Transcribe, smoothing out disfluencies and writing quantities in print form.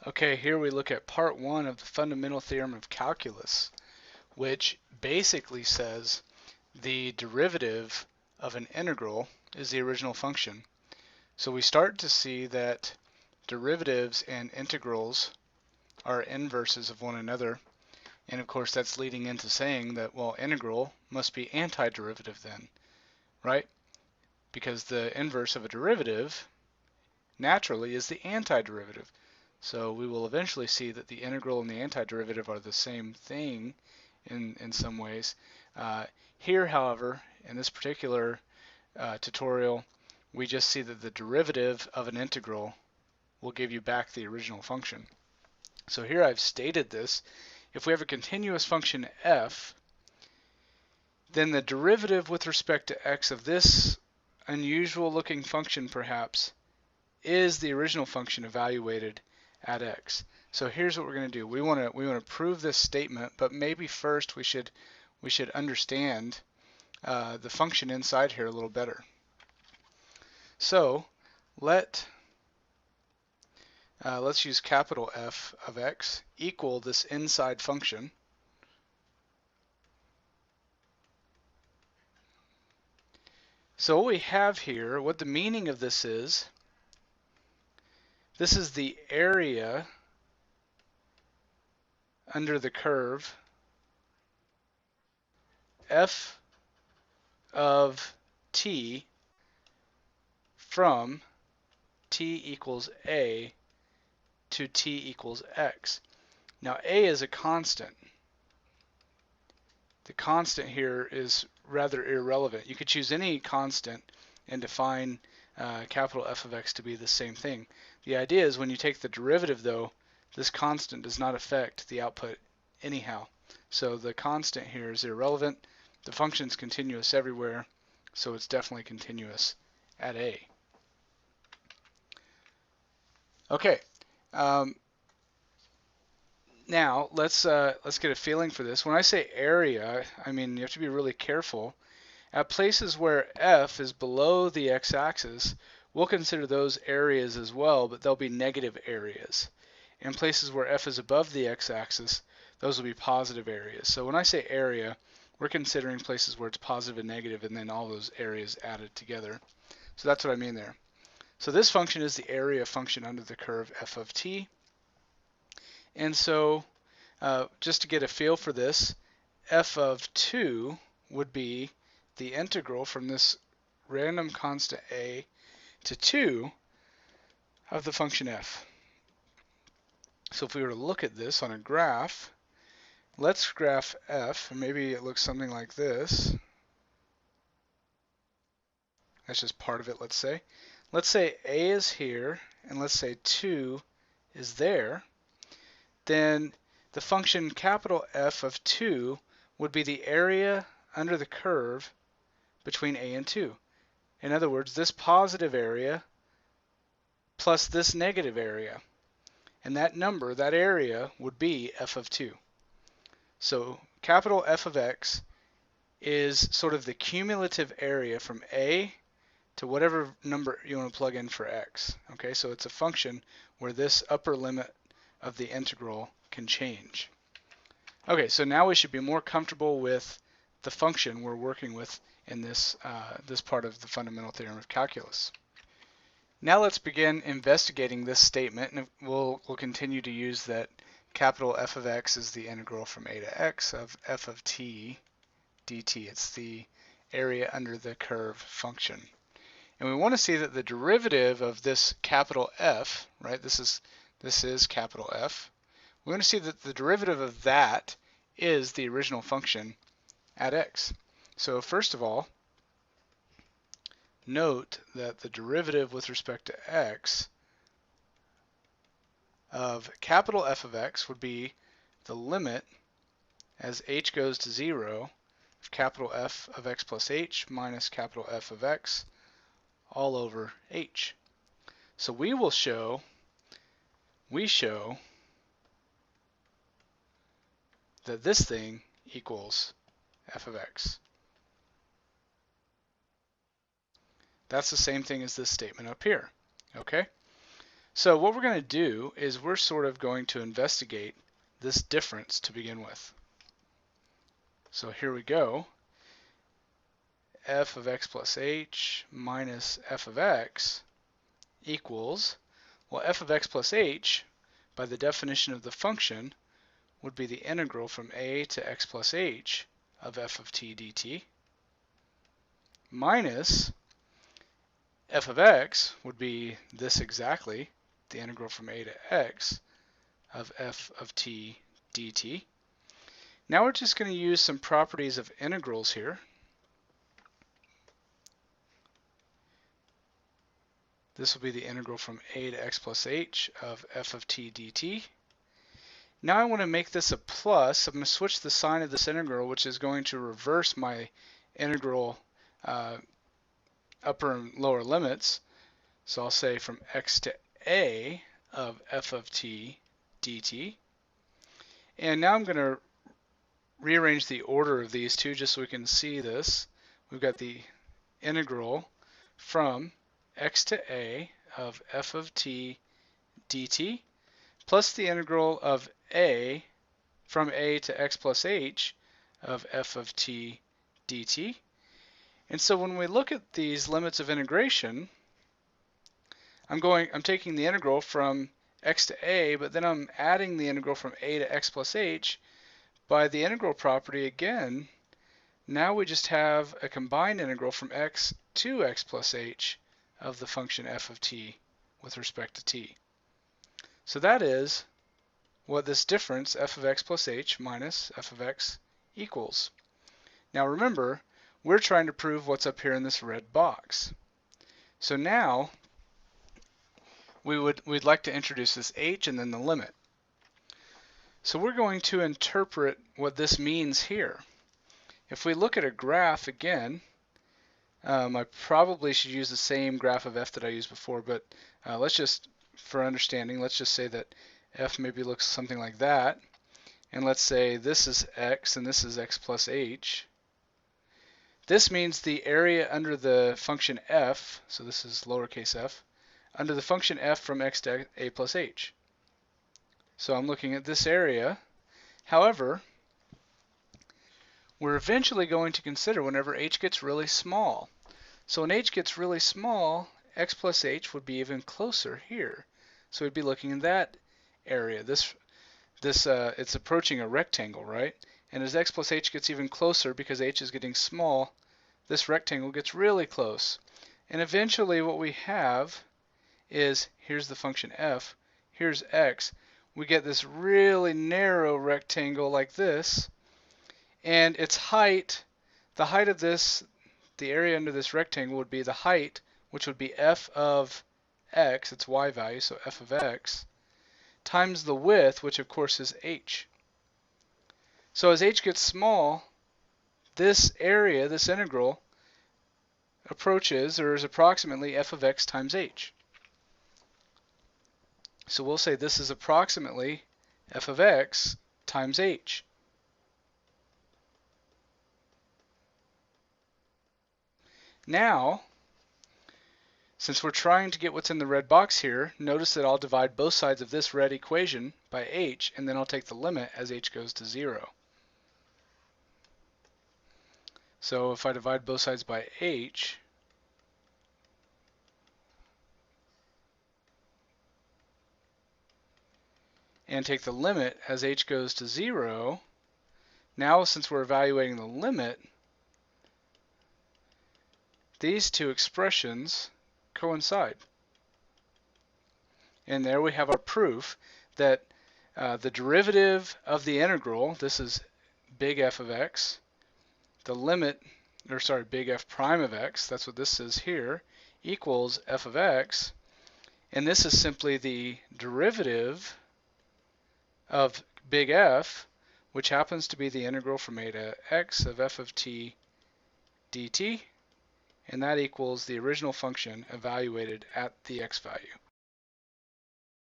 Okay, here we look at part one of the fundamental theorem of calculus, which basically says the derivative of an integral is the original function. So we start to see that derivatives and integrals are inverses of one another. And of course that's leading into saying that, well, integral must be antiderivative then, right? Because the inverse of a derivative naturally is the antiderivative. So we will eventually see that the integral and the antiderivative are the same thing in some ways. Here, however, in this particular tutorial, we just see that the derivative of an integral will give you back the original function. So here I've stated this. If we have a continuous function f, then the derivative with respect to x of this unusual looking function perhaps is the original function evaluated at x. So here's what we're going to do. We want to prove this statement, but maybe first we should understand the function inside here a little better. So let's use capital F of x equal this inside function. So what we have here, what the meaning of this is the area under the curve f of t from t equals a to t equals x. Now a is a constant. The constant here is rather irrelevant. You could choose any constant and define capital F of x to be the same thing. The idea is when you take the derivative, though, this constant does not affect the output anyhow. So the constant here is irrelevant. The function's continuous everywhere, so it's definitely continuous at a. Okay. Now let's get a feeling for this. When I say area, I mean you have to be really careful. At places where f is below the x-axis, we'll consider those areas as well, but they'll be negative areas. In places where f is above the x-axis, those will be positive areas. So when I say area, we're considering places where it's positive and negative, and then all those areas added together. So that's what I mean there. So this function is the area function under the curve f of t. And so just to get a feel for this, f of 2 would be the integral from this random constant a to 2 of the function f. So if we were to look at this on a graph, let's graph f, and maybe it looks something like this. That's just part of it, let's say. Let's say a is here, and let's say 2 is there. Then the function capital F of 2 would be the area under the curve between a and 2. In other words, this positive area plus this negative area. And that number, that area, would be f of 2. So capital F of x is sort of the cumulative area from a to whatever number you want to plug in for x. Okay, so it's a function where this upper limit of the integral can change. Okay, so now we should be more comfortable with the function we're working with in this part of the fundamental theorem of calculus. Now let's begin investigating this statement, and we'll continue to use that capital F of x is the integral from a to x of f of t dt. It's the area under the curve function. And we want to see that the derivative of this capital F, right, this is capital F, we want to see that the derivative of that is the original function at x. So first of all, note that the derivative with respect to x of capital F of x would be the limit as h goes to 0 of capital F of x plus h minus capital F of x all over h. So we show that this thing equals f of x. That's the same thing as this statement up here. Okay? So what we're going to do is we're sort of going to investigate this difference to begin with. So here we go. F of x plus h minus f of x equals, well, f of x plus h, by the definition of the function, would be the integral from a to x plus h of f of t dt, minus f of x would be this exactly, the integral from a to x of f of t dt. Now we're just going to use some properties of integrals here. This will be the integral from a to x plus h of f of t dt. Now I want to make this a plus. I'm going to switch the sign of this integral, which is going to reverse my integral upper and lower limits. So I'll say from x to a of f of t dt. And now I'm going to rearrange the order of these two just so we can see this. We've got the integral from x to a of f of t dt plus the integral of a from a to x plus h of f of t dt. And so when we look at these limits of integration, I'm taking the integral from x to a, but then I'm adding the integral from a to x plus h. By the integral property again, now we just have a combined integral from x to x plus h of the function f of t with respect to t. So that is what this difference f of x plus h minus f of x equals. Now remember, we're trying to prove what's up here in this red box. So now we'd like to introduce this h and then the limit. So we're going to interpret what this means here. If we look at a graph again, I probably should use the same graph of f that I used before, but let's just, for understanding, let's just say that f maybe looks something like that. And let's say this is x and this is x plus h. This means the area under the function f, so this is lowercase f, under the function f from x to a plus h. So I'm looking at this area. However, we're eventually going to consider whenever h gets really small. So when h gets really small, x plus h would be even closer here. So we'd be looking in that area. It's approaching a rectangle, right? And as x plus h gets even closer, because h is getting small, this rectangle gets really close. And eventually what we have is, here's the function f, here's x. We get this really narrow rectangle like this, and its height, the height of this, the area under this rectangle would be the height, which would be f of x, its y value, so f of x, times the width, which of course is h. So as h gets small, this area, this integral, approaches or is approximately f of x times h. So we'll say this is approximately f of x times h. Now, since we're trying to get what's in the red box here, notice that I'll divide both sides of this red equation by h, and then I'll take the limit as h goes to 0. So if I divide both sides by h, and take the limit as h goes to 0, now since we're evaluating the limit, these two expressions coincide. And there we have our proof that the derivative of the integral, this is big F of x, the limit, or sorry, big F prime of x, that's what this is here, equals f of x, and this is simply the derivative of big F, which happens to be the integral from a to x of f of t dt, and that equals the original function evaluated at the x value.